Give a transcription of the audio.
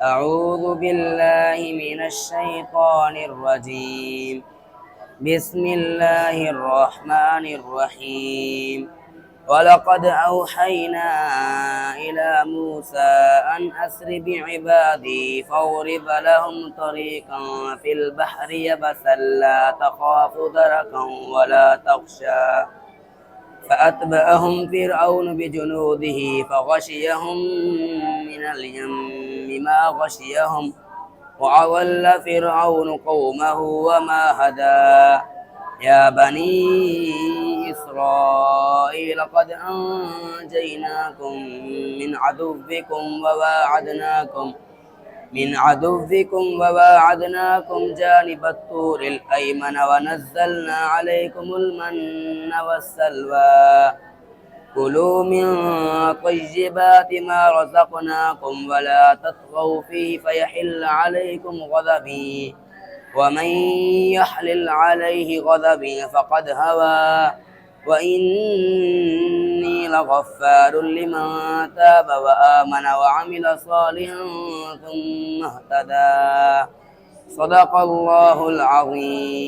أعوذ بالله من الشيطان الرجيم. بسم الله الرحمن الرحيم. ولقد أوحينا إلى موسى أن أسر بعبادي فاضرب لهم طريقا في البحر يبسا لا تخاف دركا ولا تخشى فأتبعهم فرعون بجنوده فغشيهم من اليم ما غشيهم وأضل فرعون قومه وما هدى. يا بني إسرائيل قد أنجيناكم من عدوكم جانب الطور الأيمن ونزلنا عليكم المن والسلوى. كلوا من طيبات ما رزقناكم ولا تطغوا فيه فيحل عليكم غضبي ومن يحلل عليه غضبي فقد هوى. وإني لغفار لمن تاب وآمن وعمل صالحا ثم اهتدى. صدق الله العظيم.